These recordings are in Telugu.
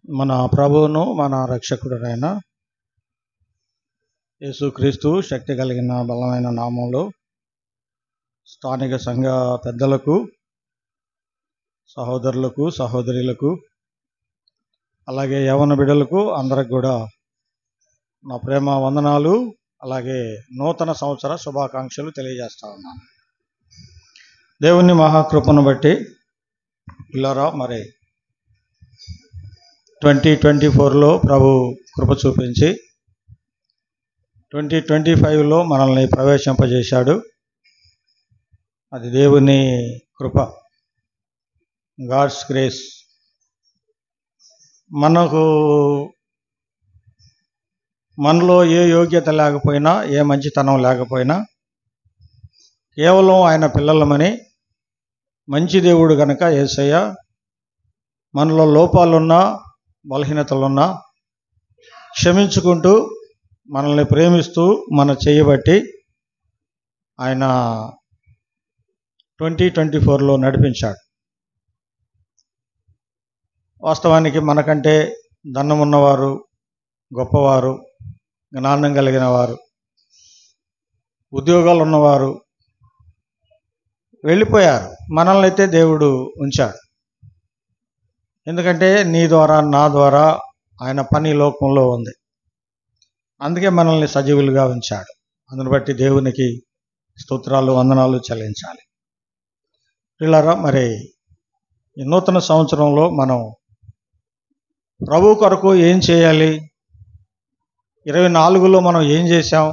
మన ప్రభువును మన రక్షకుడైన యేసుక్రీస్తు శక్తి కలిగిన బలమైన నామంలో స్థానిక సంఘ పెద్దలకు, సహోదరులకు, సహోదరులకు, అలాగే యవన బిడ్డలకు అందరికి కూడా నా ప్రేమ వందనాలు, అలాగే నూతన సంవత్సర శుభాకాంక్షలు తెలియజేస్తా ఉన్నాను. దేవుని మహాకృపను బట్టి పిల్లరా, మరి 2024లో ప్రభు కృప చూపించి 2025లో మనల్ని ప్రవేశింపజేశాడు. అది దేవుని కృప, గాడ్స్ గ్రేస్. మనలో ఏ యోగ్యత లేకపోయినా, ఏ మంచితనం లేకపోయినా, కేవలం ఆయన పిల్లలమని మంచి దేవుడు గనక యేసయ్య మనలో లోపాలున్నా, బలహీనతలున్నా క్షమించుకుంటూ మనల్ని ప్రేమిస్తూ మన చేయబట్టి ఆయన 2024లో నడిపించాడు. వాస్తవానికి మనకంటే ధనమున్నవారు, గొప్పవారు, జ్ఞానం కలిగిన వారు, ఉద్యోగాలు ఉన్నవారు వెళ్ళిపోయారు. మనల్ని అయితే దేవుడు ఉంచాడు. ఎందుకంటే నీ ద్వారా, నా ద్వారా ఆయన పని లోకంలో ఉంది. అందుకే మనల్ని సజీవులుగా ఉంచాడు. అందుని బట్టి దేవునికి స్తోత్రాలు, వందనాలు చెల్లించాలి. పిల్లరా, మరి ఈ నూతన సంవత్సరంలో మనం ప్రభు కొరకు ఏం చేయాలి, 24లో మనం ఏం చేశాం,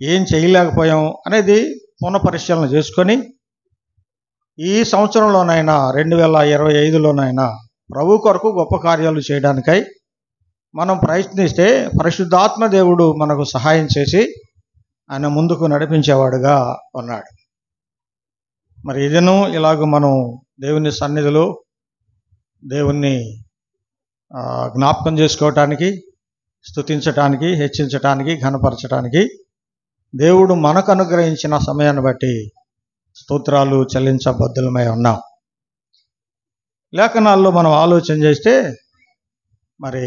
ఏం చేయలేకపోయాం అనేది పునఃపరిశీలన చేసుకొని ఈ సంవత్సరంలోనైనా 2025లోనైనా ప్రభు కొరకు గొప్ప కార్యాలు చేయడానికై మనం ప్రయత్నిస్తే పరిశుద్ధాత్మ దేవుడు మనకు సహాయం చేసి ఆయన ముందుకు నడిపించేవాడుగా ఉన్నాడు. మరి ఇదను ఇలాగ మనం దేవుని సన్నిధిలో దేవుణ్ణి జ్ఞాపకం చేసుకోవటానికి, స్తుతించటానికి, హెచ్చించటానికి, ఘనపరచటానికి దేవుడు మనకు అనుగ్రహించిన సమయాన్ని బట్టి స్తోత్రాలు చెల్లించబద్దులమై ఉన్నాం. లేఖనాల్లో మనం ఆలోచన చేస్తే మరి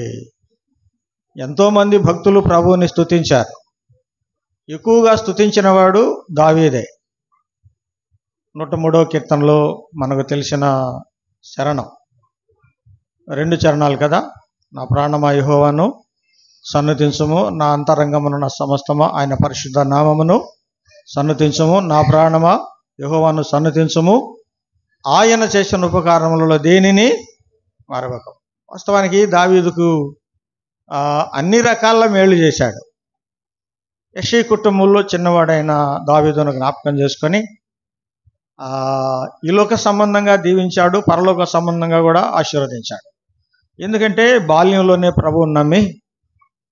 ఎంతోమంది భక్తులు ప్రభువుని స్తుతించారు. ఎక్కువగా స్తుతించిన వాడు దావీదే. 103వ కీర్తనలో మనకు తెలిసిన శరణం 2 చరణాలు కదా. నా ప్రాణమా యెహోవాను సన్నుతించుము, నా అంతరంగమును, నా సమస్తమా ఆయన పరిశుద్ధ నామమును సన్నుతించుము. నా ప్రాణమా యెహోవాను సన్నుతించుము, ఆయన చేసిన ఉపకారములలో దేనిని మరవక. వాస్తవానికి దావీదుకు అన్ని రకాల మేలు చేశాడు. యెష్షై కుటుంబంలో చిన్నవాడైన దావీదును జ్ఞాపకం చేసుకొని ఈ లోక సంబంధంగా దీవించాడు, పరలోక సంబంధంగా కూడా ఆశీర్వదించాడు. ఎందుకంటే బాల్యంలోనే ప్రభువుని నమ్మి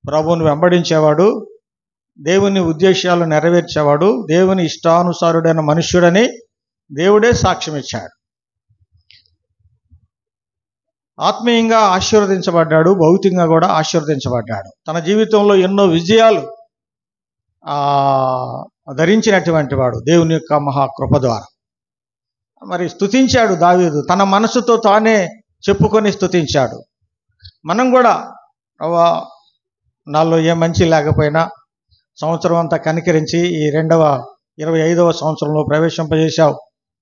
ప్రభువుని వెంబడించేవాడు, దేవుని ఉద్దేశాలు నెరవేర్చేవాడు, దేవుని ఇష్టానుసారుడైన మనుష్యుడని దేవుడే సాక్ష్యం ఇచ్చాడు. ఆత్మీయంగా ఆశీర్వదించబడ్డాడు, భౌతికంగా కూడా ఆశీర్వదించబడ్డాడు. తన జీవితంలో ఎన్నో విజయాలు ధరించినటువంటి వాడు దేవుని యొక్క మహాకృప ద్వారా. మరి స్తుతించాడు దావీదు, తన మనసుతో తానే చెప్పుకొని స్తుతించాడు. మనం కూడా నాలో ఏ మంచి లేకపోయినా సంవత్సరం అంతా కనికరించి ఈ 25వ సంవత్సరంలో ప్రవేశింపజేశావు,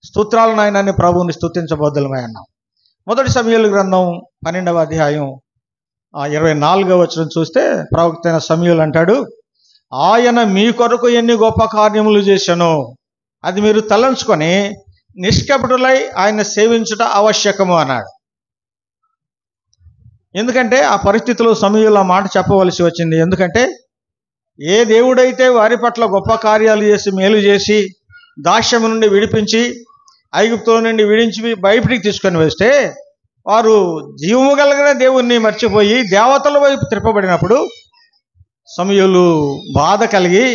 స్తోత్రాలు నాయనని ప్రభువుని స్తుతించబోద్దులమై అన్నాం. మొదటి సమూయేలు గ్రంథం 12వ అధ్యాయం 24వ వచనం చూస్తే ప్రవక్త అయిన సమూయేలు అంటాడు, ఆయన మీ కొరకు ఎన్ని గొప్ప కార్యములు చేశానో అది మీరు తలంచుకొని నిష్కపటులై ఆయన సేవించుట ఆవశ్యకము అన్నాడు. ఎందుకంటే ఆ పరిస్థితిలో సమూయేలు ఆ మాట చెప్పవలసి వచ్చింది. ఎందుకంటే ఏ దేవుడైతే వారి పట్ల గొప్ప కార్యాలు చేసి, మేలు చేసి, దాస్యము నుండి విడిపించి, ఐగుప్తుల నుండి విడించి బయటికి తీసుకొని వేస్తే వారు జీవము కలిగిన దేవుణ్ణి మర్చిపోయి దేవతల వైపు త్రిప్పబడినప్పుడు సమూయేలు బాధ కలిగి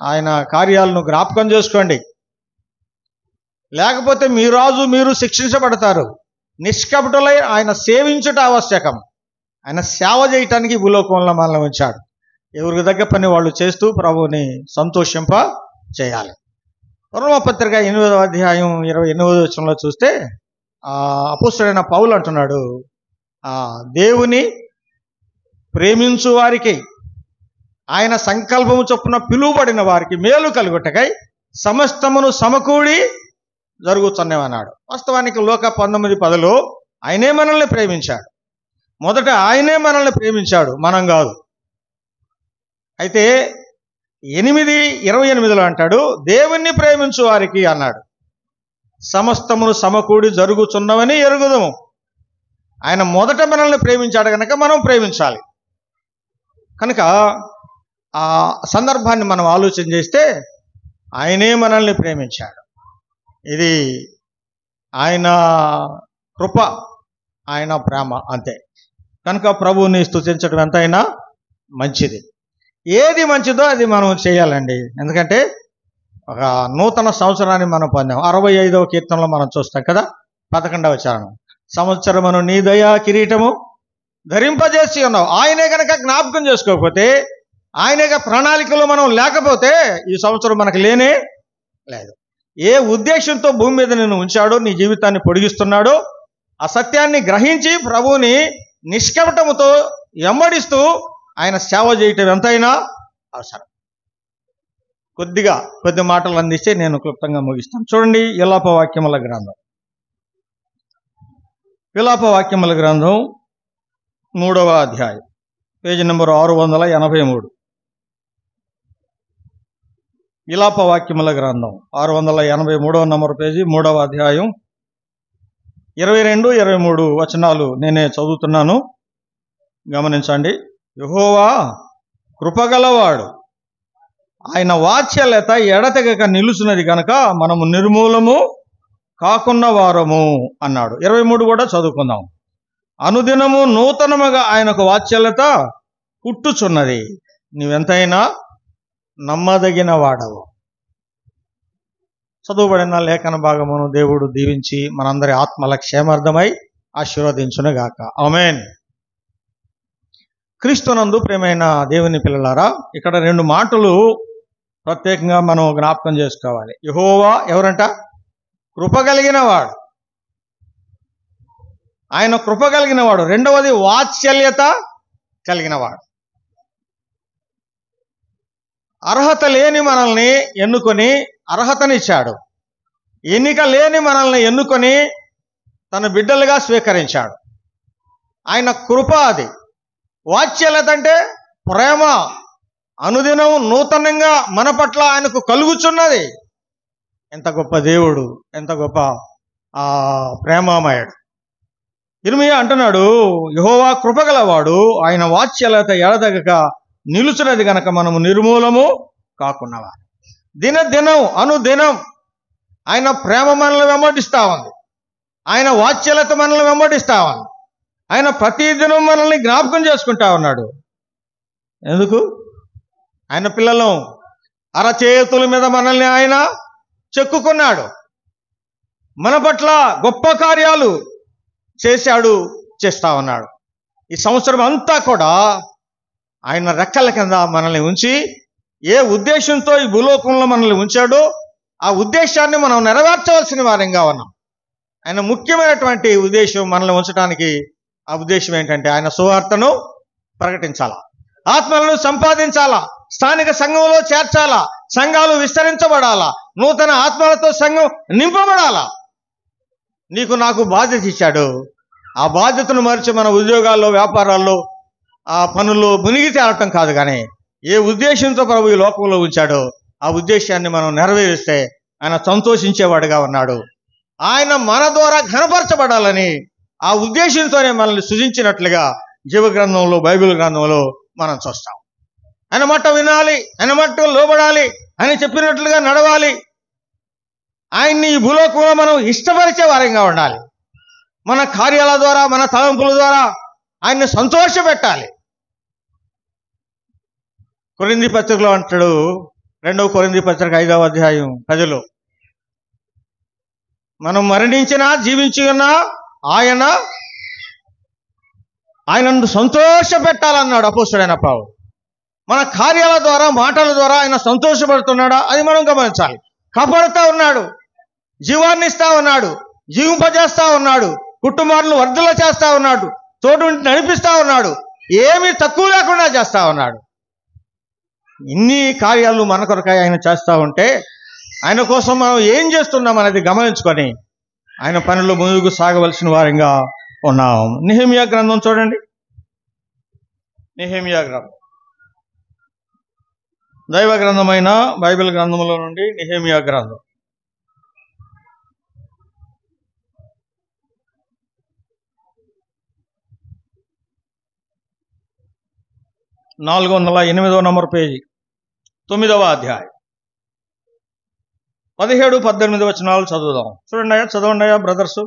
ఆయన కార్యాలను జ్ఞాపకం చేసుకోండి, లేకపోతే మీ రాజు మీరు శిక్షించబడతారు, నిష్కపటులై ఆయన సేవించుట ఆవశ్యకం. ఆయన సేవ చేయటానికి భూలోకంలో మనల్ని ఉంచాడు. ఎవరికి దగ్గర పని వాళ్ళు చేస్తూ ప్రభువుని సంతోషింప చేయాలి. రోమపత్రిక 8వ అధ్యాయం 28వ వచనంలో చూస్తే అపోస్తలుడైన పౌలు అంటున్నాడు, దేవుని ప్రేమించు వారికి, ఆయన సంకల్పము చొప్పున పిలువబడిన వారికి మేలు కలుగుటకై సమస్తమును సమకూడి జరుగుతున్నవన్నాడు. వాస్తవానికి లోక 19:10 ఆయనే మనల్ని ప్రేమించాడు. మొదట ఆయనే మనల్ని ప్రేమించాడు, మనం కాదు. అయితే 8:28 అంటాడు, దేవుణ్ణి ప్రేమించు వారికి అన్నాడు సమస్తమును సమకూడి జరుగుతున్నవని ఎరుగుదము. ఆయన మొదట మనల్ని ప్రేమించాడు కనుక మనం ప్రేమించాలి. కనుక ఆ సందర్భాన్ని మనం ఆలోచన చేస్తే ఆయనే మనల్ని ప్రేమించాడు. ఇది ఆయన కృప, ఆయన ప్రేమ, అంతే. కనుక ప్రభువుని స్తుతించడం ఎంతైనా మంచిది. ఏది మంచిదో అది మనం చేయాలండి. ఎందుకంటే ఒక నూతన సంవత్సరాన్ని మనం పొందాం. 65వ కీర్తనలో మనం చూస్తాం కదా, 11వ చరణం, సంవత్సరమును నీ దయా కిరీటము ధరింపజేసి ఉన్నావు. ఆయనే కనుక జ్ఞాపకం చేసుకోకపోతే, ఆయనే ప్రణాళికలో మనం లేకపోతే ఈ సంవత్సరం మనకు లేనే లేదు. ఏ ఉద్దేశంతో భూమి మీద నిన్ను ఉంచాడో, నీ జీవితాన్ని పొడిగిస్తున్నాడో, ఆ సత్యాన్ని గ్రహించి ప్రభువుని నిష్కపటముతో వెంబడిస్తూ ఆయన సేవ చేయటం ఎంతైనా అవసరం. కొద్ది మాటలు అందిస్తే నేను క్లుప్తంగా ముగిస్తాను. చూడండి, విలాపవాక్యముల గ్రంథం 3వ అధ్యాయం, పేజీ నెంబర్ 683. విలాపవాక్యముల గ్రంథం 683వ నంబర్ పేజీ, 3వ అధ్యాయం 22, 23 వచనాలు నేనే చదువుతున్నాను, గమనించండి. యెహోవా కృపగలవాడు, ఆయన వాత్సల్యత ఎడతెగక నిలుచున్నది కనుక మనము నిర్మూలము కాకున్న వారము అన్నాడు. 23 కూడా చదువుకుందాం. అనుదినము నూతనముగా ఆయనకు వాత్సల్యత పుట్టుచున్నది, నీవెంతైనా నమ్మదగిన వాడవు. చదువుబడిన లేఖన భాగమును దేవుడు దీవించి మనందరి ఆత్మల క్షేమార్థమై ఆశీర్వదించునుగాక. ఆమేన్. క్రీస్తునందు ప్రియమైన దేవుని పిల్లలారా, ఇక్కడ 2 మాటలు ప్రత్యేకంగా మనం జ్ఞాపకం చేసుకోవాలి. యెహోవా ఎవరంట? కృప కలిగిన వాడు. ఆయన కృప కలిగిన వాడు. రెండవది వాత్సల్యత కలిగిన వాడు. అర్హత లేని మనల్ని ఎన్నుకొని అర్హతనిచ్చాడు. ఎన్నిక లేని మనల్ని ఎన్నుకొని తన బిడ్డలుగా స్వీకరించాడు. ఆయన కృప అది. వాత్సల్యత అంటే ప్రేమ, అనుదినం నూతనంగా మన పట్ల ఆయనకు కలుగుచున్నది. ఎంత గొప్ప దేవుడు, ఎంత గొప్ప ప్రేమామయుడు. ఇర్మియా అంటున్నాడు, యెహోవా కృపగలవాడు, ఆయన వాత్సల్యత ఎడతెగక నిలుచున్నది గనక మనము నిర్మూలము కాకున్నవా. దినదినం అనుదినం ఆయన ప్రేమ మనల్ని వెంబడిస్తా ఉంది. ఆయన వాత్సల్యత మనల్ని వెంబడిస్తా ఉంది. ఆయన ప్రతిదినం మనల్ని జ్ఞాపకం చేసుకుంటా ఉన్నాడు. ఎందుకు? ఆయన పిల్లలు అరచేతుల మీద మనల్ని ఆయన చెక్కుకున్నాడు. మన పట్ల గొప్ప కార్యాలు చేస్తా ఉన్నాడు. ఈ సంవత్సరం అంతా కూడా ఆయన రెక్కల కింద మనల్ని ఉంచి ఏ ఉద్దేశంతో ఈ భూలోకంలో మనల్ని ఉంచాడో ఆ ఉద్దేశాన్ని మనం నెరవేర్చవలసిన వారంగా ఉన్నాం. ఆయన ముఖ్యమైనటువంటి ఉద్దేశం మనల్ని ఉంచడానికి, ఆ ఉద్దేశం ఏంటంటే ఆయన సువార్తను ప్రకటించాలా, ఆత్మలను సంపాదించాలా, స్థానిక సంఘంలో చేర్చాలా, సంఘాలు విస్తరించబడాలా, నూతన ఆత్మలతో సంఘం నింపబడాలా. నీకు నాకు బాధ్యత ఇచ్చాడు. ఆ బాధ్యతను మరిచి మన ఉద్యోగాల్లో, వ్యాపారాల్లో, ఆ పనుల్లో మునిగి తేలటం కాదు, కానీ ఏ ఉద్దేశంతో ప్రభు ఈ లోకంలో ఉంచాడో ఆ ఉద్దేశాన్ని మనం నెరవేరిస్తే ఆయన సంతోషించేవాడుగా ఉన్నాడు. ఆయన మన ద్వారా ఘనపరచబడాలని ఆ ఉద్దేశంతోనే మనల్ని సృజించినట్లుగా జీవగ్రంథంలో, బైబిల్ గ్రంథంలో మనం చూస్తాం. ఆయన మాట వినాలి, ఆయన మాట లోబడాలి, ఆయన చెప్పినట్లుగా నడవాలి. ఆయన్ని ఈ భూలోకంలో మనం ఇష్టపరిచే వారంగా ఉండాలి. మన కార్యాల ద్వారా, మన తలంపుల ద్వారా ఆయన్ని సంతోషపెట్టాలి. కొరింథీ పత్రికలో అంటాడు, 2వ కొరింథీ పత్రిక 5వ అధ్యాయం 10లో, మనం మరణించినా జీవించి ఉన్నా ఆయనను సంతోషపెట్టాలన్నాడు అపోస్తలుడైన పౌలు. మన కార్యాల ద్వారా, మాటల ద్వారా ఆయన సంతోషపడుతున్నాడా అది మనం గమనించాలి. కాపాడుతూ ఉన్నాడు, జీవాన్ని ఇస్తా ఉన్నాడు, జీవింపజేస్తా ఉన్నాడు, కుటుంబాలను వర్ధల చేస్తా ఉన్నాడు, తోడు నడిపిస్తా ఉన్నాడు, ఏమీ తక్కువ లేకుండా చేస్తా ఉన్నాడు. ఇన్ని కార్యాలు మన కొరకాయ ఆయన చేస్తూ ఉంటే ఆయన కోసం మనం ఏం చేస్తున్నాం అనేది గమనించుకొని ఆయన పనులు ముందుకు సాగవలసిన వారిగా ఉన్నాం. నెహెమ్యా గ్రంథం చూడండి. నెహెమ్యా గ్రంథం దైవ గ్రంథమైన బైబిల్ గ్రంథంలో నుండి నెహెమ్యా గ్రంథం 408వ నంబర్ పేజీ 9వ అధ్యాయం 17-18 వచనాలు చదువుదాం. చదవండి బ్రదర్స్.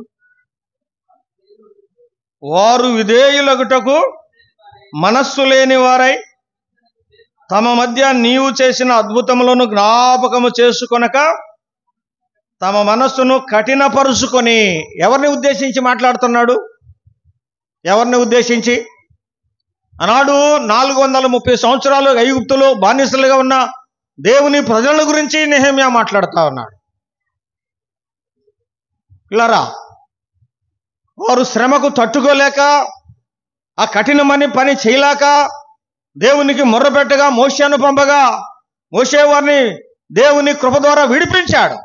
వారు విధేయులగుటకు మనస్సు లేని వారై తమ మధ్య నీవు చేసిన అద్భుతములను జ్ఞాపకము చేసుకొనక తమ మనస్సును కఠినపరుచుకొని. ఎవరిని ఉద్దేశించి మాట్లాడుతున్నాడు? ఎవరిని ఉద్దేశించి? ఆనాడు 430 సంవత్సరాలు ఐగుప్తులో బానిసలుగా ఉన్న దేవుని ప్రజల గురించి నెహెమ్యా మాట్లాడుతూ ఉన్నాడు. ఇలారా, వారు శ్రమకు తట్టుకోలేక, ఆ కఠినమని పని చేయలేక దేవునికి మొర్రపెట్టగా మోషేను పంపగా మోషే వారిని దేవుని కృప ద్వారా విడిపించాడు,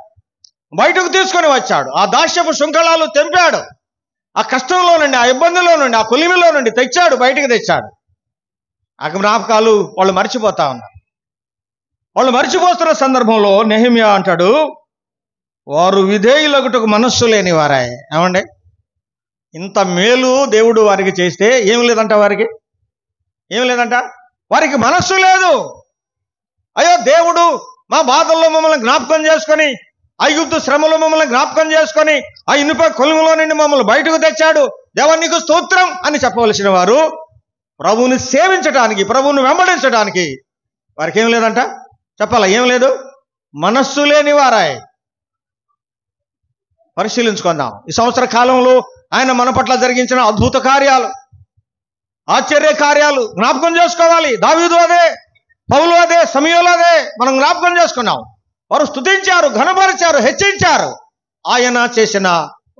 బయటకు తీసుకొని వచ్చాడు. ఆ దాస్యపు శృంఖలాలు తెంపాడు. ఆ కష్టంలో నుండి, ఆ ఇబ్బందిలో నుండి, ఆ కొలిమిలో నుండి తెచ్చాడు, బయటకు తెచ్చాడు. ఆ జ్ఞాపకాలు వాళ్ళు మర్చిపోతా ఉన్నారు. వాళ్ళు మర్చిపోతున్న సందర్భంలో నెహెమ్యా అంటాడు, వారు విధేయులగుటకు మనస్సు లేని వారే. ఏమండి, ఇంత మేలు దేవుడు వారికి చేస్తే ఏం లేదంట, వారికి మనస్సు లేదు. అయ్యో, దేవుడు మా బాధల్లో మమ్మల్ని జ్ఞాపకం చేసుకొని, ఐగుప్తు శ్రమలో మమ్మల్ని జ్ఞాపకం చేసుకొని, ఆ ఇనుప కొలుములో నుండి మమ్మల్ని బయటకు తెచ్చాడు, దేవా నీకు స్తోత్రం అని చెప్పవలసిన వారు ప్రభువుని సేవించడానికి, ప్రభువుని వెంబడించడానికి వారికి ఏం లేదంట. చెప్పాలా? ఏం లేదు, మనస్సు లేని వారాయ్. పరిశీలించుకుందాం. ఈ సంవత్సర కాలంలో ఆయన మన పట్ల జరిగించిన అద్భుత కార్యాలు, ఆశ్చర్య కార్యాలు జ్ఞాపకం చేసుకోవాలి. దావీదు అదే, పౌలు అదే, సమూయేలు అదే మనం జ్ఞాపకం చేసుకున్నాం. వారు స్తుతించారు, ఘనపరిచారు, హెచ్చించారు ఆయన చేసిన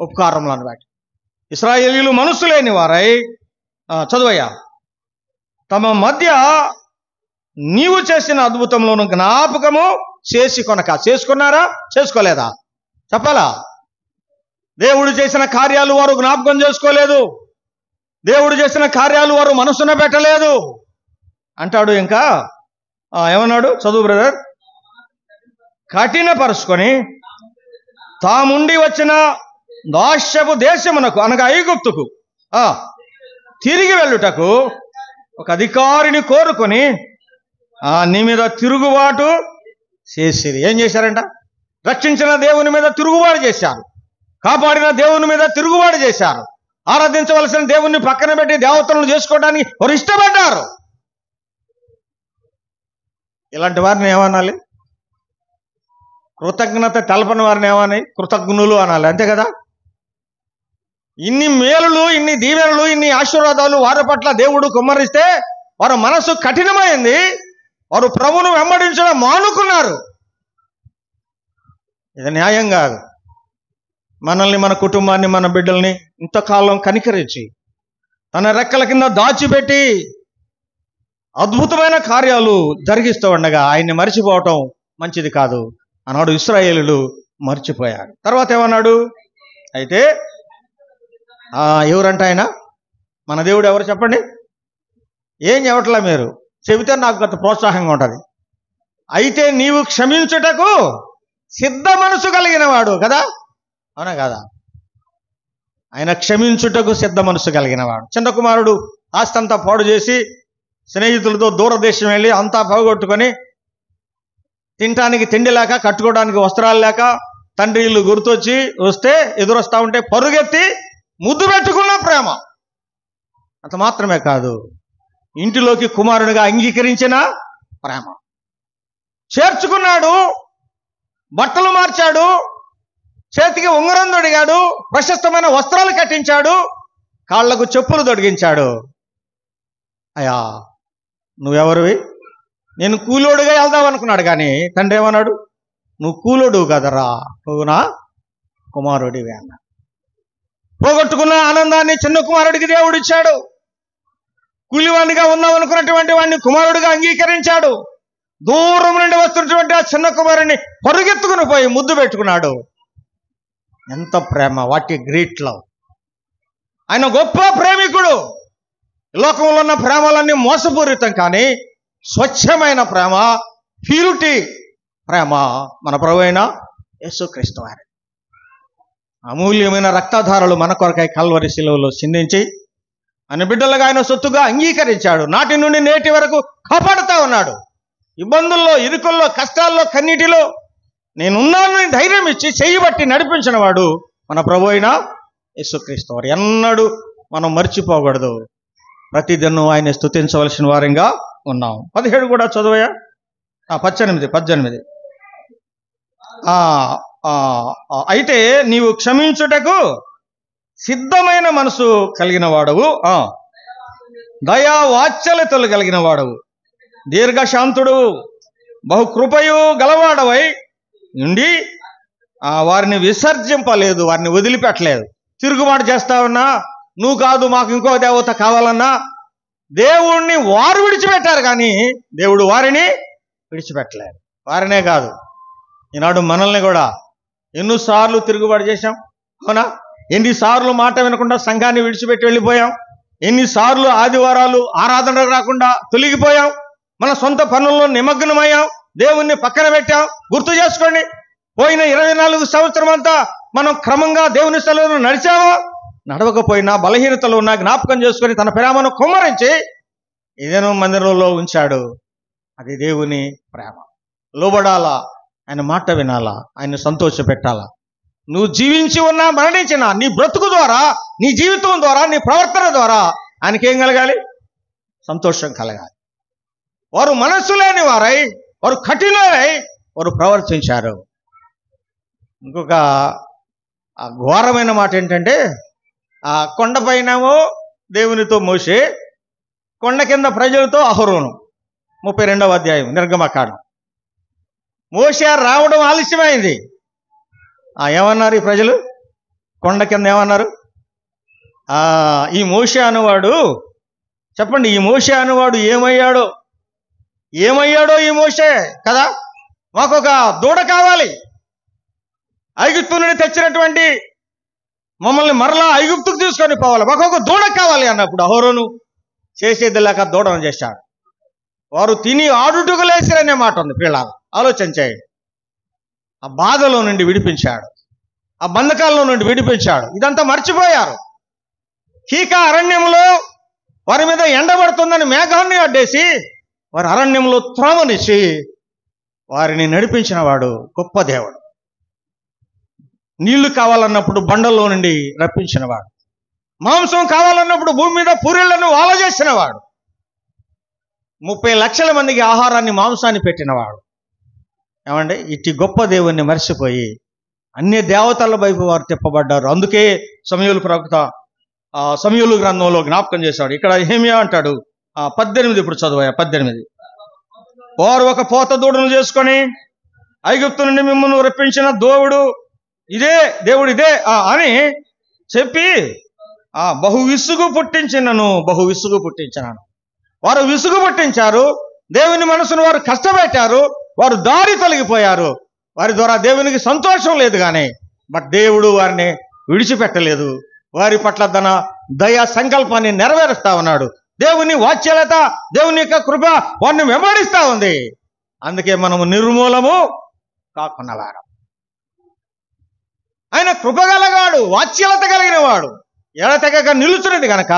ఉపకారములను బట్టి. ఇశ్రాయేలీయులు మనస్సు లేని వారై, చదువయ్యా, తమ మధ్య నీవు చేసిన అద్భుతంలోను జ్ఞాపకము చేసుకున్నారా? చేసుకోలేదా? చెప్పాలా? దేవుడు చేసిన కార్యాలు వారు జ్ఞాపకం చేసుకోలేదు. దేవుడు చేసిన కార్యాలు వారు మనసున పెట్టలేదు అంటాడు. ఇంకా ఏమన్నాడు? చదువు బ్రదర్. కఠినపరుచుకొని తాముండి వచ్చిన దాస్యపు దేశమునకు, అనగా ఐగుప్తుకు తిరిగి వెళ్ళుటకు ఒక అధికారిని కోరుకొని నీ మీద తిరుగుబాటు చేసేది. ఏం చేశారంట? రక్షించిన దేవుని మీద తిరుగుబాటు చేశారు, కాపాడిన దేవుని మీద తిరుగుబాటు చేశారు, ఆరాధించవలసిన దేవుణ్ణి పక్కన పెట్టి దేవతలను చేసుకోవడానికి వారు ఇష్టపడ్డారు. ఇలాంటి వారిని ఏమనాలి? కృతజ్ఞత తెలపని వారిని ఏమని? కృతజ్ఞులు అనాలి, అంతే కదా. ఇన్ని మేలులు, ఇన్ని దీవెనలు, ఇన్ని ఆశీర్వాదాలు వారి పట్ల దేవుడు కుమ్మరిస్తే వారి మనసు కఠినమైంది. వారు ప్రభువును వెంబడించడం మానుకున్నారు. ఇది న్యాయం కాదు. మనల్ని, మన కుటుంబాన్ని, మన బిడ్డల్ని ఇంతకాలం కనికరించి తన రెక్కల కింద దాచిపెట్టి అద్భుతమైన కార్యాలు జరిగిస్తూ ఉండగా ఆయన్ని మర్చిపోవటం మంచిది కాదు అన్నాడు. ఇశ్రాయేలీయులు మర్చిపోయారు. తర్వాత ఏమన్నాడు? అయితే ఎవరంట ఆయన? మన దేవుడు ఎవరు చెప్పండి? ఏం చెప్పట్లా మీరు? చెబితే నాకు గత ప్రోత్సాహంగా ఉంటుంది. అయితే నీవు క్షమించుటకు సిద్ధ మనసు కలిగిన వాడు కదా, అవునా కదా? ఆయన క్షమించుటకు సిద్ధ మనసు కలిగిన వాడు. చిన్న కుమారుడు ఆస్తి అంతా పాడు చేసి స్నేహితులతో దూరదేశం వెళ్ళి అంతా పోగొట్టుకొని, తినటానికి తిండి లేక, కట్టుకోవడానికి వస్త్రాలు లేక, తండ్రి ఇల్లు గుర్తొచ్చి వస్తే ఎదురొస్తా ఉంటే పరుగెత్తి ముద్దు పెట్టుకున్న ప్రేమ. అంత మాత్రమే కాదు, ఇంటిలోకి కుమారునిగా అంగీకరించిన ప్రేమ. చేర్చుకున్నాడు, బట్టలు మార్చాడు, చేతికి ఉంగరం తొడిగాడు, ప్రశస్తమైన వస్త్రాలు కట్టించాడు, కాళ్లకు చెప్పులు తొడిగించాడు. అయ్యా, నువ్వెవరివి? నేను కూలోడుగా వెళ్దాం అనుకున్నాడు. కానీ తండ్రి ఏమన్నాడు? నువ్వు కూలోడు కదరా, నువ్వు నా కుమారుడివి అన్నాడు. పోగొట్టుకున్న ఆనందాన్ని చిన్న కుమారుడికి దేవుడిచ్చాడు. కూలివాణిగా ఉందామనుకున్నటువంటి వాడిని కుమారుడిగా అంగీకరించాడు. దూరం నుండి వస్తున్నటువంటి ఆ చిన్న కుమారుడిని పరుగెత్తుకుని పోయి ముద్దు పెట్టుకున్నాడు. ఎంత ప్రేమ! What a great love! ఆయన గొప్ప ప్రేమికుడు. లోకంలో ఉన్న ప్రేమలన్నీ మోసపూరితం, కానీ స్వచ్ఛమైన ప్రేమ, ప్యూరిటీ ప్రేమ మన ప్రభువైన యేసుక్రీస్తు వారి అమూల్యమైన రక్తధారలు మన కొరకై కల్వరి శిలువలో చిందించి ఆయన బిడ్డలుగా ఆయన సొత్తుగా అంగీకరించాడు. నాటి నుండి నేటి వరకు కాపాడుతూ ఉన్నాడు. ఇబ్బందుల్లో, ఇరుకుల్లో, కష్టాల్లో, కన్నీటిలో నేనున్నానని ధైర్యం ఇచ్చి చేయబట్టి నడిపించిన వాడు మన ప్రభువైన యేసుక్రీస్తు వారు. ఎన్నడూ మనం మర్చిపోకూడదు. ప్రతిదినం ఆయన స్తుతించవలసిన వారంగా ఉన్నాం. 17 కూడా చదువయా. 18. అయితే నీవు క్షమించుటకు సిద్ధమైన మనసు కలిగిన వాడవు, దయా వాత్సల్యతలు కలిగిన వాడవు, దీర్ఘశాంతుడు, బహుకృపయు గలవాడవై ఉండి వారిని విసర్జింపలేదు, వారిని వదిలిపెట్టలేదు. తిరుగుబాటు చేస్తా ఉన్నా, నువ్వు కాదు మాకు ఇంకో దేవత కావాలన్నా దేవుణ్ణి వారు విడిచిపెట్టారు, కానీ దేవుడు వారిని విడిచిపెట్టలేదు. వారినే కాదు, ఈనాడు మనల్ని కూడా ఎన్నిసార్లు తిరుగుబాటు చేశాం, అవునా? ఎన్నిసార్లు మాట వినకుండా సంఘాన్ని విడిచిపెట్టి వెళ్ళిపోయాం. ఎన్నిసార్లు ఆదివారాలు ఆరాధనకు రాకుండా తొలగిపోయాం. మన సొంత పనుల్లో నిమగ్నమయ్యాం, దేవుణ్ణి పక్కన పెట్టాం. గుర్తు చేసుకోండి, పోయిన 24 సంవత్సరం అంతా మనం క్రమంగా దేవుని స్థలంలో నడిచామో, నడవకపోయినా బలహీనతలు ఉన్నా జ్ఞాపకం చేసుకొని తన ప్రేమను కుమ్మరించి ఏదేనో మందిరంలో ఉంచాడు. అది దేవుని ప్రేమ. లోబడాలా, ఆయన మాట వినాలా, ఆయన సంతోష పెట్టాలా. నువ్వు జీవించి ఉన్నా మరణించినా నీ బ్రతుకు ద్వారా, నీ జీవితం ద్వారా, నీ ప్రవర్తన ద్వారా ఆయనకేం కలగాలి? సంతోషం కలగాలి. వారు మనస్సు లేని వారై, వారు కఠినై వారు ప్రవర్తించారు. ఇంకొక ఘోరమైన మాట ఏంటంటే, ఆ కొండపైనేమో దేవునితో మోషే, కొండ కింద ప్రజలతో అహరోను. 32వ అధ్యాయం నిర్గమకాండం. మోషే రావడం ఆలస్యమైంది. ఏమన్నారు ఈ ప్రజలు? కొండ కింద ఏమన్నారు? ఈ మోషే అనువాడు, చెప్పండి, ఈ మోషే అనువాడు ఏమయ్యాడో ఈ మోషే కదా, మాకొక దూడ కావాలి, ఐగుప్తు నుండి తెచ్చినటువంటి మమ్మల్ని మరలా ఐగుప్తుకు తీసుకొని పోవాలి, మాకొక దూడ కావాలి అన్నప్పుడు అహరోను చేసేది లేక దూడను చేశాడు. వారు తిని ఆడుటకు లేసిరనే మాట ఉంది. పిల్లలు ఆలోచన చేయండి. ఆ బాధలో నుండి విడిపించాడు, ఆ బంధకాల్లో నుండి విడిపించాడు. ఇదంతా మర్చిపోయారు. కీకా అరణ్యంలో వారి మీద ఎండబడుతుందని మేఘాన్ని అడ్డేసి వారి అరణ్యంలో త్రోమనిచ్చి వారిని నడిపించిన వాడు గొప్ప దేవుడు. నీళ్లు కావాలన్నప్పుడు బండల్లో నుండి రప్పించినవాడు. మాంసం కావాలన్నప్పుడు భూమి మీద పూరిళ్లను వాలజేసిన వాడు. 30 లక్షల మందికి ఆహారాన్ని, మాంసాన్ని పెట్టినవాడు. ఏమండి, ఇట్టి గొప్ప దేవుణ్ణి మర్చిపోయి అన్ని దేవతల వైపు వారు తిప్పబడ్డారు. అందుకే సమూయేలు ప్రవక్త సమూయేలు గ్రంథంలో జ్ఞాపకం చేశాడు. ఇక్కడ ఏమియా అంటాడు, 18 ఇప్పుడు చదువయ్యా. 18 వారు ఒక పోత దూడను చేసుకొని ఐగుప్తు నుండి మిమ్మల్ని రప్పించిన దేవుడు ఇదే అని చెప్పి బహు విసుగు పుట్టించినాను. వారు విసుగు పుట్టించారు, దేవుని మనసును వారు కష్టపెట్టారు, వారు దారి తొలగిపోయారు. వారి ద్వారా దేవునికి సంతోషం లేదు, కానీ బట్ దేవుడు వారిని విడిచిపెట్టలేదు. వారి పట్ల తన దయా సంకల్పాన్ని నెరవేరుస్తా ఉన్నాడు. దేవుని వాత్సల్యత, దేవుని యొక్క కృప వారిని వెంబడిస్తా ఉంది. అందుకే మనము నిర్మూలము కాకుండా వారం. ఆయన కృపగలగాడు, వాత్సల్యత కలిగిన వాడు, ఎడతెగక నిలుచున్నది కనుక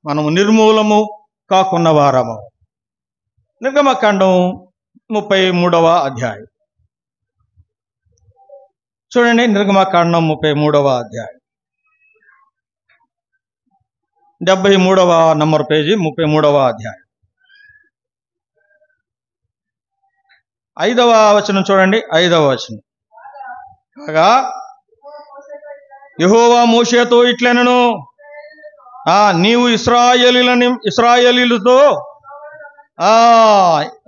మనము నిర్మూలము కాకున్న వారము. నిర్గమకాండం 33వ అధ్యాయం చూడండి. నిర్గమకాండం 33వ అధ్యాయం 73వ నంబర్ పేజీ, 33వ అధ్యాయం 5వ వచనం చూడండి. 5వ వచనం, కాగా యెహోవా మోషేతో ఇట్లనెను, నీవు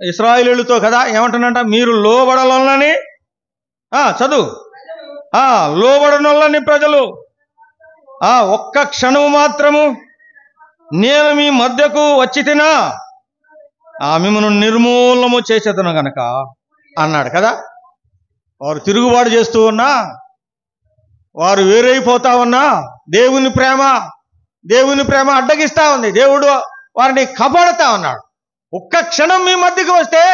ఇశ్రాయేలీయులతో కదా ఏమంటున్నాట, మీరు లోబడాలని చదువు, లోబడనొల్లని ప్రజలు ఒక్క క్షణము మాత్రము నేను మీ మధ్యకు వచ్చి తినా మిమ్మల్ని నిర్మూలము చేసేదను గనక అన్నాడు కదా. వారు తిరుగుబాటు చేస్తూ ఉన్నా, వారు వేరైపోతా ఉన్నా, దేవుని ప్రేమ అడ్డగిస్తా ఉంది. దేవుడు వారిని కాపాడుతా ఉన్నాడు. ఒక్క క్షణం మీ మధ్యకు వస్తే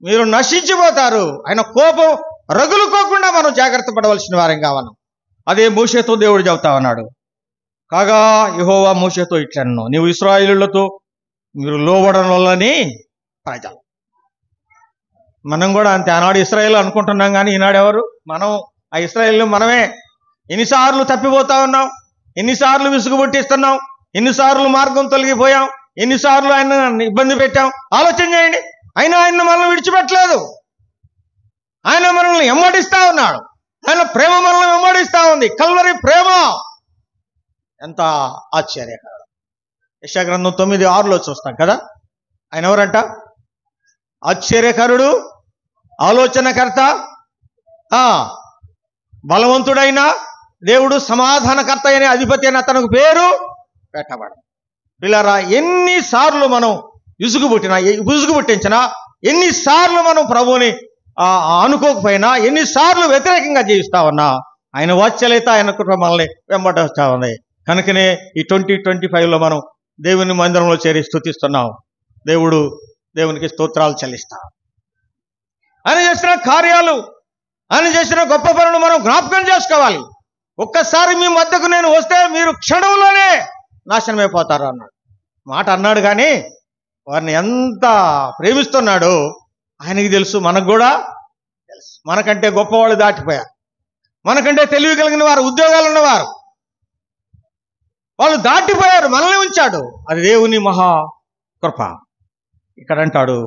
మీరు నశించిపోతారు. ఆయన కోపం రగులుకోకుండా మనం జాగ్రత్త పడవలసిన వారం కావాలి. అదే మోషేతో దేవుడు చెబుతా ఉన్నాడు. కాగా యెహోవా మోషేతో ఇట్లనెను, నీవు ఇశ్రాయేలీయులతో మీరు లోబడడం వల్లని ప్రజలు. మనం కూడా అంతే. ఆనాడు ఇశ్రాయేలు అనుకుంటున్నాం, కానీ ఈనాడు ఎవరు? మనం ఆ ఇశ్రాయేలు మనమే. ఎన్నిసార్లు తప్పిపోతా ఉన్నాం, ఎన్నిసార్లు విసుగు పుట్టిస్తున్నాం, ఎన్నిసార్లు మార్గం తొలగిపోయాం, ఎన్నిసార్లు ఆయన ఇబ్బంది పెట్టాం. ఆలోచన చేయండి. ఆయన మనల్ని విడిచిపెట్టలేదు. ఆయన మనల్ని వెంబడిస్తా ఉన్నాడు. ఆయన ప్రేమ మనల్ని వెంబడిస్తా ఉంది. కల్వరి ప్రేమ ఎంత ఆశ్చర్యకరం. యెషయా గ్రంథం 9:6 చూస్తాం కదా. ఆయన ఎవరంట? ఆశ్చర్యకరుడు, ఆలోచనకర్త, బలవంతుడైన దేవుడు, సమాధానకర్త అనే అధిపతి అని అతనికి పేరు పెట్టబడ. పిల్లరా, ఎన్నిసార్లు మనం విసుగు పుట్టించినా, ఎన్నిసార్లు మనం ప్రభువుని అనుకోకపోయినా, ఎన్నిసార్లు వ్యతిరేకంగా జీవిస్తా ఉన్నా, ఆయన వాత్సల్యత ఆయన కృప మనల్ని వెంబడిస్తా ఉంది. కనుకనే ఈ 2025లో మనం దేవుని మందిరంలో చేరి స్తుతిస్తున్నాం. దేవునికి స్తోత్రాలు చెల్లిస్తాం. ఆయన చేసిన కార్యాలు, ఆయన చేసిన గొప్ప పనులు మనం జ్ఞాపకం చేసుకోవాలి. ఒక్కసారి మీ మధ్యకు నేను వస్తే మీరు క్షణంలోనే నాశనమైపోతారు అన్నాడు. మాట అన్నాడు, కానీ వారిని ఎంత ప్రేమిస్తున్నాడో ఆయనకి తెలుసు, మనకు కూడా తెలుసు. మనకంటే గొప్పవాళ్ళు దాటిపోయారు, మనకంటే తెలివి కలిగిన వారు, ఉద్యోగాలు ఉన్నవారు, వాళ్ళు దాటిపోయారు, మనల్ని ఉంచాడు. అది దేవుని మహా కృప. ఇక్కడ అంటాడు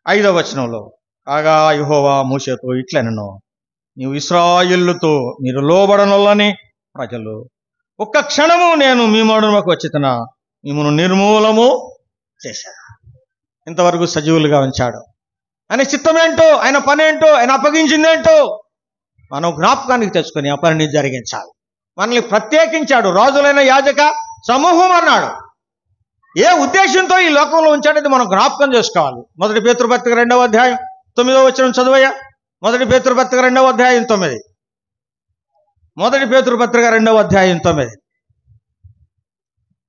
5వ వచనంలో, కాగా యెహోవా మోషేతో ఇట్లనెను, నీవు ఇశ్రాయేలుతో మీరు లోబడనొల్లని ప్రజలు, ఒక్క క్షణము నేను మీ మడుమకు వచ్చిన మిమ్మల్ని నిర్మూలము చేశాను. ఇంతవరకు సజీవులుగా ఉంచాడు. ఆయన చిత్తమేంటో, ఆయన పనేంటో, ఆయన అప్పగించిందేంటో మనం జ్ఞాపకానికి తెచ్చుకొని ఆ పనిని జరిగించాలి. మనల్ని ప్రత్యేకించాడు, రాజులైన యాజక సమూహం అన్నాడు. ఏ ఉద్దేశంతో ఈ లోకంలో ఉంచాడని మనం జ్ఞాపకం చేసుకోవాలి. 1 పేతురు పత్రిక 2వ అధ్యాయం 9వ వచనం చదువయ్యా. 1 పేతురు పత్రిక 2వ అధ్యాయం 9. 1 పేతురు పత్రిక 2వ అధ్యాయం 9.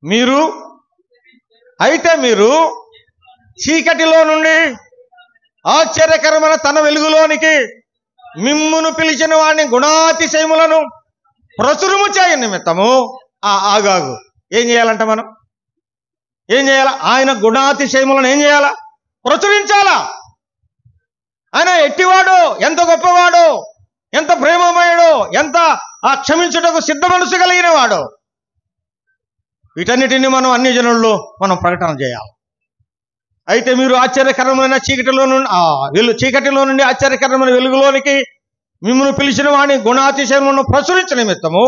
మీరు చీకటిలో నుండి ఆశ్చర్యకరమైన తన వెలుగులోనికి మిమ్మును పిలిచిన వాడిని గుణాతిశయములను ప్రచురము చేయ నిమిత్తము ఆగాగు. ఏం చేయాలంట? మనం ఏం చేయాలా? ఆయన గుణాతిశయములను ఏం చేయాలా? ప్రచురించాలా. ఆయన ఎట్టివాడో, ఎంత గొప్పవాడో, ఎంత ప్రేమమయుడో, ఎంత క్షమించుటకు సిద్ధ మనసు కలిగిన వాడో, వీటన్నిటిని మనం అన్ని జనుల్లో మనం ప్రకటన చేయాలి. అయితే మీరు ఆశ్చర్యకరమైన చీకటిలో నుండి ఆశ్చర్యకరమైన వెలుగులోనికి మిమ్మల్ని పిలిచిన వాడిని గుణాతిశయములను ప్రచురించిన నిమిత్తము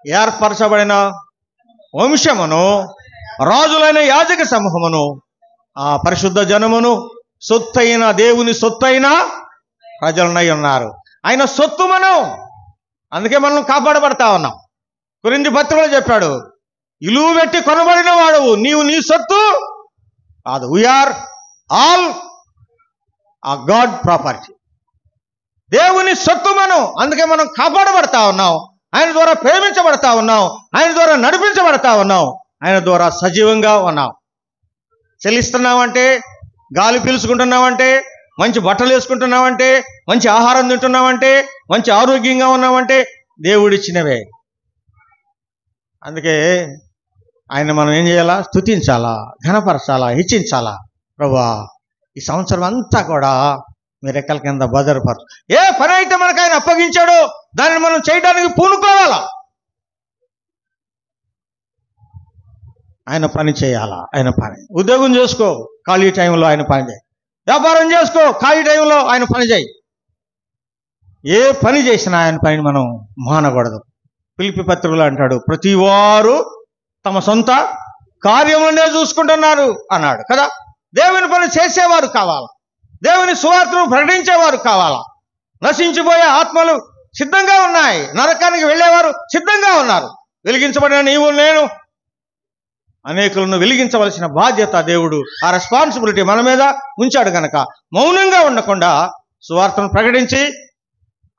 ఏర్పరచబడిన వంశమును, రాజులైన యాజక సమూహమును, పరిశుద్ధ జనమును, సొత్తైన దేవుని సొత్తైన ప్రజలనై ఉన్నారు. ఆయన సొత్తు మనం. అందుకే మనం కాపాడబడతా ఉన్నాం. కొరింథీ పత్రికలో చెప్పాడు, ఇలువ పెట్టి కొనబడిన వాడవు నీవు, నీ సొత్తు కాదు. We are all God property. దేవుని సొత్తు మనం. అందుకే మనం కాపాడబడతా ఉన్నాం. ఆయన ద్వారా ప్రేమించబడతా ఉన్నాం. ఆయన ద్వారా నడిపించబడతా ఉన్నాం. ఆయన ద్వారా సజీవంగా ఉన్నాం. చెల్లిస్తున్నామంటే, గాలి పీల్చుకుంటున్నామంటే, మంచి బట్టలు వేసుకుంటున్నామంటే, మంచి ఆహారం తింటున్నామంటే, మంచి ఆరోగ్యంగా ఉన్నామంటే దేవుడిచ్చినవే. అందుకే ఆయన మనం ఏం చేయాలా? స్తుతించాలా, ఘనపరచాలా, హెచ్చించాలా. ప్రభువా, ఈ సంవత్సరం అంతా కూడా మీ రెక్కల కింద భద్రపరచు. ఏ పని అయితే మనకు ఆయన అప్పగించాడో దానిని మనం చేయడానికి పూనుకోవాలా. ఆయన పని చేయాలా. ఆయన పని. ఉద్యోగం చేసుకో, ఖాళీ టైంలో ఆయన పని చేయి. వ్యాపారం చేసుకో, ఖాళీ టైంలో ఆయన పని చేయి. ఏ పని చేసినా ఆయన పనిని మనం మానకూడదు. ఫిలిప్పీ పత్రికలో అంటాడు, ప్రతి వారు తమ సొంత కార్యములనే చూసుకుంటున్నారు అన్నాడు కదా. దేవుని పని చేసేవారు కావాలా. దేవుని సువార్తను ప్రకటించేవారు కావాలా. నశించిపోయే ఆత్మలు సిద్ధంగా ఉన్నాయి. నరకానికి వెళ్ళేవారు సిద్ధంగా ఉన్నారు. వెలిగించబడిన నీవు నేను అనేకులను వెలిగించవలసిన బాధ్యత దేవుడు, ఆ రెస్పాన్సిబిలిటీ మన మీద ఉంచాడు కనుక మౌనంగా ఉండకుండా సువార్తను ప్రకటించి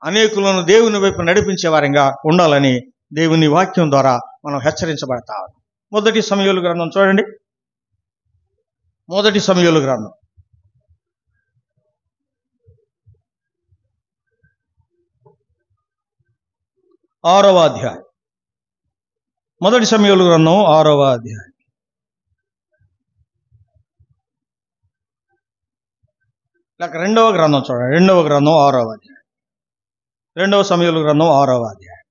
అనేకులను దేవుని వైపు నడిపించే వారంగా ఉండాలని దేవుని వాక్యం ద్వారా మనం హెచ్చరించబడతాం. మొదటి సమూయేలు గ్రంథం చూడండి. మొదటి సమూయేలు గ్రంథం 6వ అధ్యాయం. మొదటి సమూయేలు గ్రంథం 6వ అధ్యాయం. లేక రెండవ గ్రంథం చూడండి. రెండవ గ్రంథం 6వ అధ్యాయం. రెండవ సమూయేలు గ్రంథం 6వ అధ్యాయం.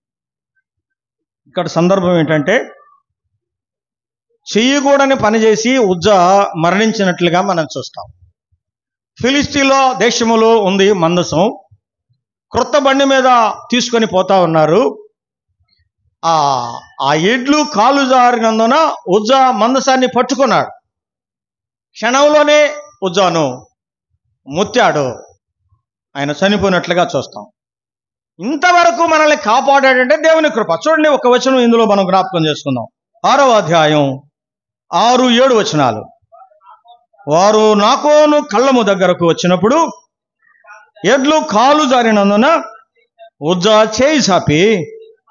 ఇక్కడ సందర్భం ఏంటంటే, చెయ్యకూడని పని చేసి ఉజ్జా మరణించినట్లుగా మనం చూస్తాం. ఫిలిస్తీన్లో దేశములో ఉంది మందసం. క్రొత్త బండి మీద తీసుకొని పోతా ఉన్నారు. ఆ ఎడ్లు కాలు జారినందున ఉజ్జా మందసాన్ని పట్టుకున్నాడు. క్షణంలోనే ఉజ్జాను ముత్తాడు. ఆయన చనిపోయినట్లుగా చూస్తాం. ఇంతవరకు మనల్ని కాపాడాడంటే దేవుని కృప. చూడండి, ఒక వచనం ఇందులో మనం జ్ఞాపకం చేసుకుందాం. 6వ అధ్యాయం 6-7 వచనాలు. వారు నాకోను కళ్ళము దగ్గరకు వచ్చినప్పుడు ఎడ్లు కాలు జారినందున ఉజ్జా చేయి చాపి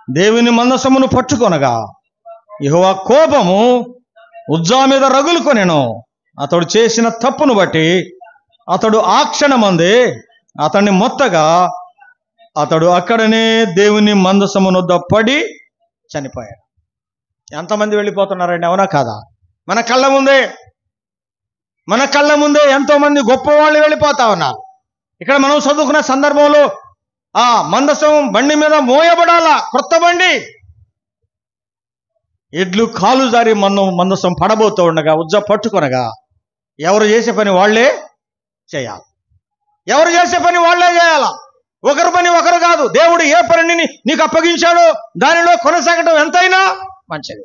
దేవుని మందసమును పట్టుకొనగా యెహోవా కోపము ఉజ్జా మీద రగులుకొనెను. అతడు చేసిన తప్పును బట్టి అతడు ఆ క్షణమందే అతన్ని మొత్తగా అతడు అక్కడనే దేవుని మందసమునొద్ద పడి చనిపోయాడు. ఎంతమంది వెళ్ళిపోతున్నారండి, అవునా కాదా? మన కళ్ళ ముందే ఎంతో మంది గొప్ప వాళ్ళు వెళ్ళిపోతా ఉన్నారు. ఇక్కడ మనం చదువుకున్న సందర్భంలో ఆ మందసం బండి మీద మోయబడాల, క్రొత్త బండి. ఎడ్లు కాలు జారి మందసం పడబోతూ ఉండగా ఉజ్జా పట్టుకొనగా ఎవరు చేసే పని వాళ్లే చేయాలి. ఎవరు చేసే పని వాళ్లే చేయాల. ఒకరి పని ఒకరు కాదు. దేవుడు ఏ పనిని నీకు అప్పగించాడో దానిలో కొనసాగటం ఎంతైనా మంచిది.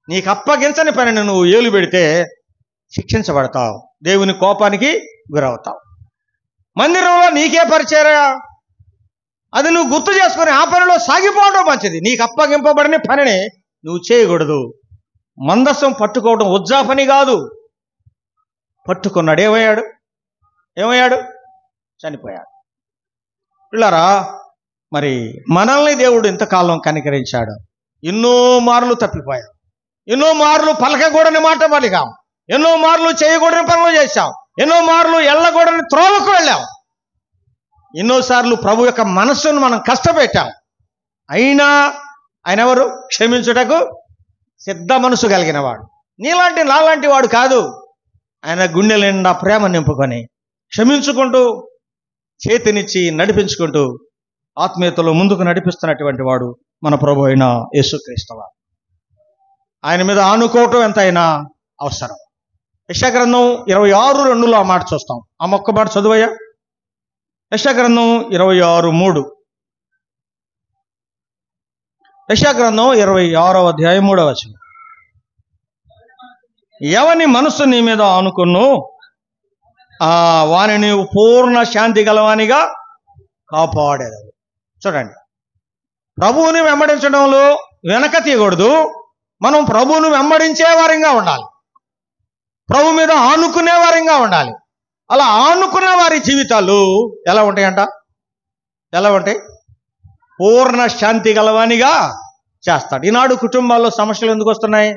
నీకు అప్పగించని పనిని నువ్వు ఏలు పెడితే శిక్షించబడతావు, దేవుని కోపానికి గురవుతావు. మందిరంలో నీకే పరిచర్య, అది నువ్వు గుర్తు చేసుకుని ఆ పనిలో సాగిపోవడం మంచిది. నీకు అప్పగింపబడిన పనిని నువ్వు చేయకూడదు. మందసం పట్టుకోవడం ఉజ్జా పని కాదు. పట్టుకున్నాడు, ఏమయ్యాడు? చనిపోయాడు. పిల్లరా, మరి మనల్ని దేవుడు ఇంతకాలం కనికరించాడు. ఎన్నో మార్లు తప్పిపోయాం, ఎన్నో మార్లు పలకకూడని మాట పలికాం, ఎన్నో మార్లు చేయకూడని పనులు చేశాం, ఎన్నో మార్లు ఎల్లకూడని త్రోవకు వెళ్ళాం, ఎన్నోసార్లు ప్రభు యొక్క మనస్సును మనం కష్టపెట్టాం. అయినా ఆయన ఎవరు? క్షమించుటకు సిద్ధ మనసు కలిగిన వాడు. నీలాంటి నాలాంటి వాడు కాదు. ఆయన గుండె నిండా ప్రేమ నింపుకొని క్షమించుకుంటూ చేతినిచ్చి నడిపించుకుంటూ ఆత్మీయతలో ముందుకు నడిపిస్తున్నటువంటి వాడు మన ప్రభు అయిన యేసుక్రీస్తు వారు. ఆయన మీద ఆనుకోవటం ఎంతైనా అవసరం. యెషయా గ్రంథం 26:2 ఆ మాట చూస్తాం. ఆ ఒక్క మాట చదువయ్యా. యెషయా గ్రంథం 26:3. యెషయా గ్రంథం 26వ అధ్యాయం 3వ వచనం. ఎవని మనస్సు నీ మీద ఆనుకున్నో వాని నీవు పూర్ణ శాంతి గలవానిగా కాపాడేది. చూడండి, ప్రభువుని వెంబడించడంలో వెనక తీయకూడదు. మనం ప్రభువును వెంబడించే వారంగా ఉండాలి, ప్రభు మీద ఆనుకునే వారంగా ఉండాలి. అలా ఆనుకున్న వారి జీవితాలు ఎలా ఉంటాయంట? ఎలా ఉంటాయి? పూర్ణ శాంతి గలవానిగా చేస్తాడు. ఈనాడు కుటుంబాల్లో సమస్యలు ఎందుకు వస్తున్నాయి?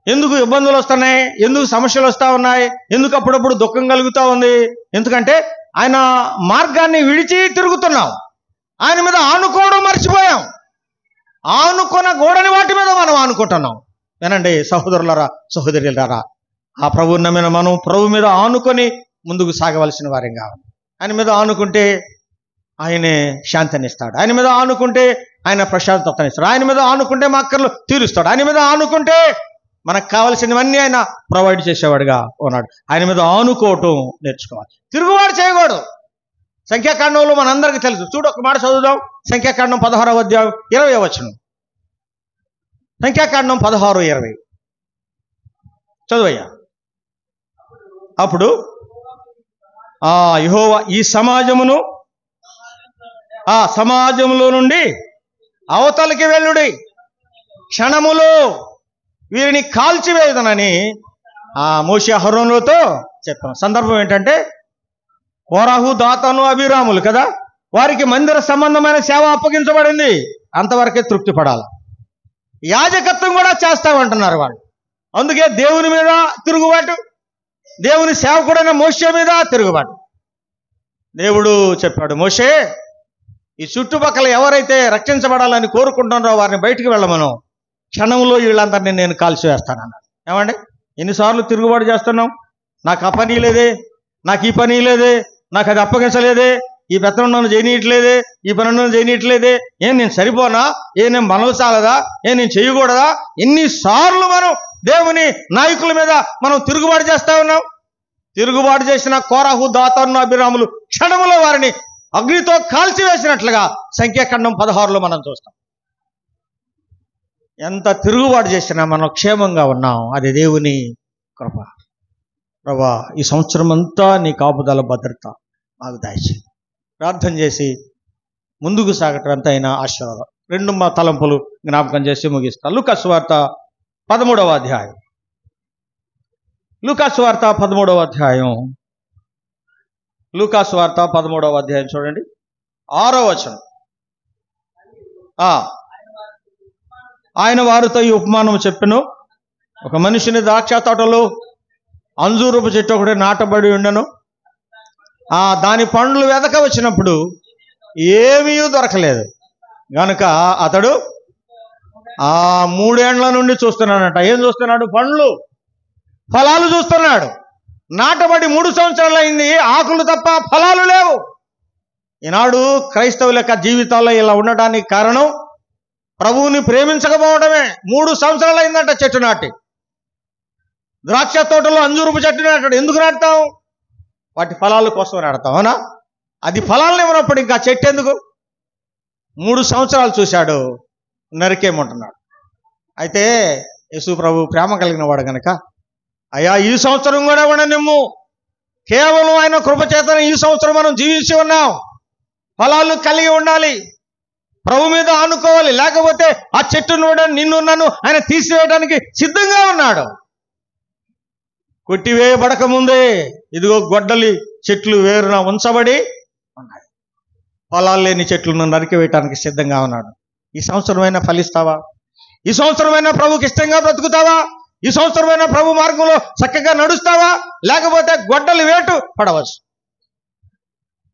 ఎందుకు ఇబ్బందులు వస్తున్నాయి? ఎందుకు సమస్యలు వస్తూ ఉన్నాయి? ఎందుకు అప్పుడప్పుడు దుఃఖం కలుగుతూ ఉంది? ఎందుకంటే ఆయన మార్గాన్ని విడిచి తిరుగుతున్నాం, ఆయన మీద ఆనుకోవడం మర్చిపోయాం. ఆనుకున్న గోడని వాటి మీద మనం ఆనుకుంటున్నాం. వినండి సహోదరులారా, సహోదరులారా, ఆ ప్రభువుని నమ్మిన మనం ప్రభు మీద ఆనుకొని ముందుకు సాగవలసిన వారేం కావాలి. ఆయన మీద ఆనుకుంటే ఆయనే శాంతినిస్తాడు. ఆయన మీద ఆనుకుంటే ఆయన ప్రశాంతతనిస్తాడు. ఆయన మీద ఆనుకుంటే మా అక్కర్లు తీరుస్తాడు. ఆయన మీద ఆనుకుంటే మనకు కావలసినవన్నీ ఆయన ప్రొవైడ్ చేసేవాడుగా ఉన్నాడు. ఆయన మీద ఆనుకోవటం నేర్చుకోవాలి, తిరుగుబాటు చేయకూడదు. సంఖ్యాకాండంలో మనందరికీ తెలుసు. చూడు, ఒక మాట చదువుదాం. సంఖ్యాకాండం 16వ అధ్యాయం 20వ వచనం. సంఖ్యాకాండం 16:20 చదువయ్యా. అప్పుడు యెహోవా ఈ సమాజమును ఆ సమాజంలో నుండి అవతలికి వెళ్ళుడి, క్షణములో వీరిని కాల్చివేయదనని మోషే అహరోనులతో చెప్పాను. సందర్భం ఏంటంటే కోరాహు, దాతాను, అబీరాములు కదా, వారికి మందిర సంబంధమైన సేవ అప్పగించబడింది. అంతవరకే తృప్తి పడాలి. యాజకత్వం కూడా చేస్తామంటున్నారు వాళ్ళు. అందుకే దేవుని మీద తిరుగుబాటు, దేవుని సేవకుడైన మోషే మీద తిరుగుబాటు. దేవుడు చెప్పాడు, మోషే ఈ చుట్టుపక్కల ఎవరైతే రక్షించబడాలని కోరుకుంటున్నారో వారిని బయటికి వెళ్ళమను, క్షణంలో వీళ్ళందరినీ నేను కాల్చివేస్తానన్నాడు. ఏమండి, ఎన్నిసార్లు తిరుగుబాటు చేస్తున్నాం? నాకు ఆ పని లేదే, నాకు ఈ పని లేదే, నాకు అది అప్పగించలేదే, ఈ పెత్తనం నన్ను చేయనీయట్లేదే, ఈ పని నన్ను చేయనీయట్లేదే, నేను సరిపోనా, నేను మనవు చాలదా, నేను చేయకూడదా? ఎన్నిసార్లు మనం దేవుని నాయకుల మీద మనం తిరుగుబాటు చేస్తా ఉన్నాం. తిరుగుబాటు చేసిన కోరాహు, దాతాను, అబీరాములు క్షణములో వారిని అగ్నితో కాల్చివేసినట్లుగా సంఖ్యాకాండం 16లో మనం చూస్తాం. ఎంత తిరుగుబాటు చేసినా మనం క్షేమంగా ఉన్నాం. అది దేవుని కృప. ప్రభా, ఈ సంవత్సరం అంతా నీ కాపుదల, భద్రత మాకు దయచేయి. ప్రార్థన చేసి ముందుకు సాగటం ఎంత అయినా ఆశీర్వాదం. 2 తలంపులు జ్ఞాపకం చేసి ముగిస్తా. లూకా సువార్త 13వ అధ్యాయం. లూకా సువార్త 13వ అధ్యాయం. లూకా సువార్త 13వ అధ్యాయం చూడండి, 6వ వచనం. ఆయన వారితో ఈ ఉపమానం చెప్పెను. ఒక మనిషిని ద్రాక్ష తోటలో అంజూరపు చెట్టు ఒకటి నాటబడి ఉండెను. దాని పండ్లు వెదక వచ్చినప్పుడు ఏమీ దొరకలేదు గనుక అతడు 3 ఏండ్ల నుండి చూస్తున్నాడట. ఏం చూస్తున్నాడు? పండ్లు, ఫలాలు చూస్తున్నాడు. నాటబడి 3 సంవత్సరాలు అయింది, ఆకులు తప్ప ఫలాలు లేవు. ఈనాడు క్రైస్తవుల యొక్క జీవితాల్లో ఇలా ఉండడానికి కారణం ప్రభువుని ప్రేమించకపోవడమే. 3 సంవత్సరాలు అయిందంట చెట్టు నాటి. ద్రాక్ష తోటలో అంజూరపు చెట్టు నాటాడు. ఎందుకు నాటుతాం? వాటి ఫలాల కోసం నాడతాం, అవునా? అది ఫలాలను ఇవ్వనప్పుడు ఇంకా చెట్టు ఎందుకు? 3 సంవత్సరాలు చూశాడు, నరికేమంటున్నాడు. అయితే యేసు ప్రభు ప్రేమ కలిగిన వాడు గనక, అయ్యా ఈ సంవత్సరం కూడా ఉండనిమ్ము, కేవలం ఆయన కృపచేతన ఈ సంవత్సరం మనం జీవించి ఉన్నాం, ఫలాలు కలిగి ఉండాలి, ప్రభు మీద ఆనుకోవాలి, లేకపోతే ఆ చెట్టును నిన్ను నన్ను ఆయన తీసివేయడానికి సిద్ధంగా ఉన్నాడు. కొట్టివేయబడక ముందే ఇదిగో గొడ్డలి చెట్లు వేరున ఉంచబడి ఉన్నాయి. ఫలాలు లేని చెట్లను నరికివేయటానికి సిద్ధంగా ఉన్నాడు. ఈ సంవత్సరమైనా ఫలిస్తావా? ఈ సంవత్సరమైనా ప్రభుకి ఇష్టంగా బ్రతుకుతావా? ఈ సంవత్సరమైనా ప్రభు మార్గంలో చక్కగా నడుస్తావా? లేకపోతే గొడ్డలి వేటు పడవచ్చు.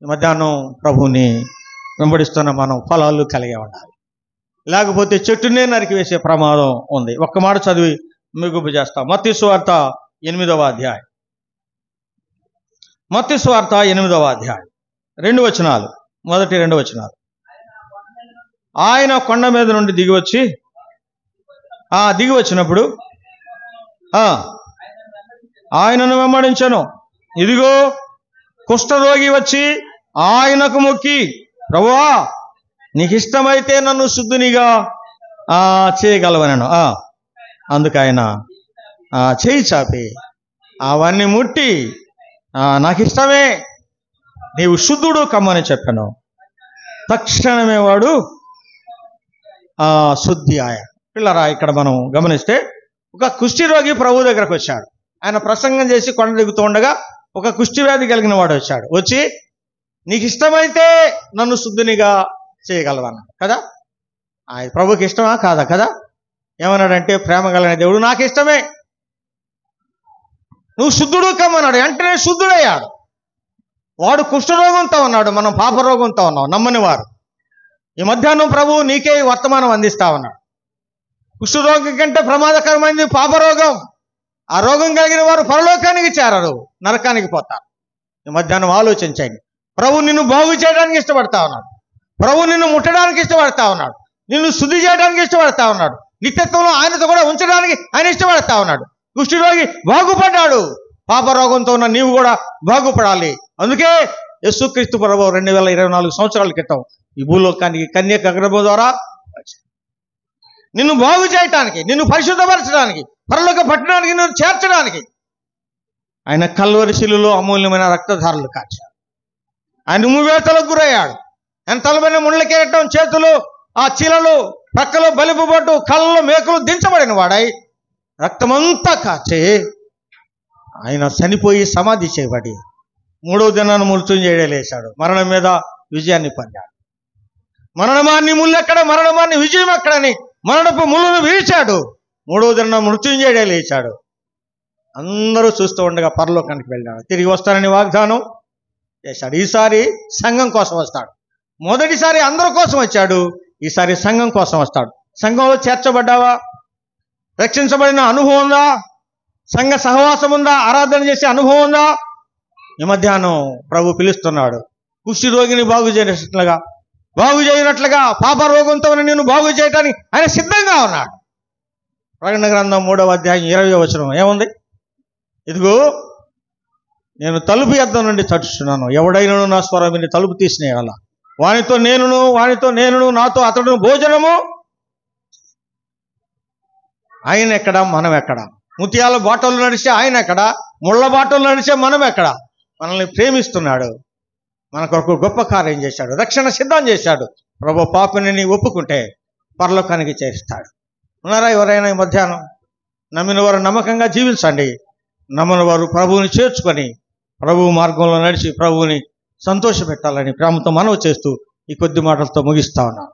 ఈ మధ్యాహ్నం ప్రభుని వెంబడిస్తున్న మనం ఫలాలు కలిగి ఉండాలి, లేకపోతే చెట్టునే నరికివేసే ప్రమాదం ఉంది. ఒక్క మాట చదివి ముగింపు చేస్తాం. మత్తయి సువార్త 8వ అధ్యాయం. మత్తయి సువార్త 8వ అధ్యాయం 2 వచనాలు. మొదటి 2 వచనాలు. ఆయన కొండ మీద నుండి దిగి వచ్చినప్పుడు ఆయనను వెంబడించెను. ఇదిగో కుష్ఠరోగి వచ్చి ఆయనకు మొక్కి, ప్రభువా నీకు ఇష్టమైతే నన్ను శుద్ధునిగా చేయగలవనను. అందుకు ఆయన చేయి చాపి అవన్నీ ముట్టి, నాకు ఇష్టమే, నీవు శుద్ధుడు కమ్మని చెప్పాను. తక్షణమే వాడు శుద్ధి ఆయన. పిల్లరా, ఇక్కడ మనం గమనిస్తే ఒక కుష్ఠరోగి ప్రభు దగ్గరకు వచ్చాడు. ఆయన ప్రసంగం చేసి కొండ దిగుతూ ఉండగా ఒక కుష్ఠవ్యాధి కలిగిన వాడు వచ్చాడు. వచ్చి నీకు ఇష్టమైతే నన్ను శుద్ధునిగా చేయగలవన్నాడు కదా. ప్రభుకి ఇష్టమా కాదా కదా? ఏమన్నాడంటే, ప్రేమ కలిగిన దేవుడు నాకు ఇష్టమే, నువ్వు శుద్ధుడు కమ్మన్నాడు. వెంటనే శుద్ధుడయ్యాడు. వాడు కుష్ఠరోగంతో ఉన్నాడు, మనం పాపరోగంతో ఉన్నాం, నమ్మని వారు. ఈ మధ్యాహ్నం ప్రభు నీకే వర్తమానం అందిస్తా ఉన్నాడు. కుష్ఠరోగం కంటే ప్రమాదకరమైనది పాపరోగం. ఆ రోగం కలిగిన వారు పరలోకానికి చేరరు, నరకానికి పోతారు. ఈ మధ్యాహ్నం ఆలోచించండి. ప్రభు నిన్ను బాగు చేయడానికి ఇష్టపడతా ఉన్నాడు. ప్రభు నిన్ను ముట్టడానికి ఇష్టపడతా ఉన్నాడు. నిన్ను శుద్ధి చేయడానికి ఇష్టపడతా ఉన్నాడు. నిత్యత్వంలో ఆయనతో కూడా ఉంచడానికి ఆయన ఇష్టపడతా ఉన్నాడు. కుష్ఠరోగి బాగుపడ్డాడు. పాపరోగంతో ఉన్న నీవు కూడా బాగుపడాలి. అందుకే యేసుక్రీస్తు ప్రభు 2024 సంవత్సరాల క్రితం ఈ భూలోకానికి కన్యక గర్భం ద్వారా నిన్ను బాగు చేయటానికి, నిన్ను పరిశుద్ధపరచడానికి, పరలోక పట్టణానికి నిన్ను చేర్చడానికి ఆయన కల్వరి శిలువలో అమూల్యమైన రక్తధారలు కార్చాడు. ఆయన ఉమ్మివేతలకు గురయ్యాడు. ఆయన తలపైన ముళ్ళ కిరీటం, చేతులు ఆ చీలలు, ప్రక్కలో బలిపుబట్టు, కళ్ళలో మేకులు దించబడిన వాడై రక్తమంతా కాచి ఆయన చనిపోయి సమాధి చేయబడి 3వ దినాన్ని మృత్యుంజయుడే లేచాడు. మరణం మీద విజయాన్ని పొందాడు. మరణమాన్ని ముళ్ళెక్కడ, మరణమాన్ని విజయం ఎక్కడని మరణపు ముళ్ళను విరిచాడు. 3వ దినాన్ని మృత్యుంజయుడే లేచాడు. అందరూ చూస్తూ ఉండగా పరలోకానికి వెళ్ళాడు. తిరిగి వస్తానని వాగ్దానం చేశాడు. ఈసారి సంఘం కోసం వస్తాడు. మొదటిసారి అందరి కోసం వచ్చాడు, ఈసారి సంఘం కోసం వస్తాడు. సంఘంలో చేర్చబడ్డావా? రక్షించబడిన అనుభవం ఉందా? సంఘ సహవాసం ఉందా? ఆరాధన చేసే అనుభవం ఉందా? ఈ మధ్యాహ్నం ప్రభు పిలుస్తున్నాడు. కుష్టి రోగిని బాగు చేయనట్లుగా పాప రోగంతో నేను బాగు చేయటానికి ఆయన సిద్ధంగా ఉన్నాడు. ప్రకటన గ్రంథం 3వ అధ్యాయం 20వ వచనం ఏముంది? ఇదిగో నేను తలుపు యొద్ద నుండి తట్టుచున్నాను, ఎవడైనను నా స్వరం విని తలుపు తీసినేయాల, వానితో నేనును నాతో అతడును భోజనము. ఆయన ఎక్కడ, మనం ఎక్కడ? ముత్యాల బాటలు నడిచే ఆయన ఎక్కడ, ముళ్ళ బాటలు నడిచే మనం ఎక్కడ? మనల్ని ప్రేమిస్తున్నాడు, మన కొరకు గొప్ప కార్యం చేశాడు, రక్షణ సిద్ధం చేశాడు. ప్రభు పాపిని ఒప్పుకుంటే పరలోకానికి చేరుస్తాడు. ఉన్నారా ఎవరైనా ఈ మధ్యాహ్నం? నమ్మిన వారు నమ్మకంగా జీవించండి. నమ్మని వారు ప్రభువుని చేర్చుకొని ప్రభువు మార్గంలో నడిచి ప్రభువుని సంతోషపెట్టాలని ప్రేమతో మనవి చేస్తూ ఈ కొద్ది మాటలతో ముగిస్తా ఉన్నాను.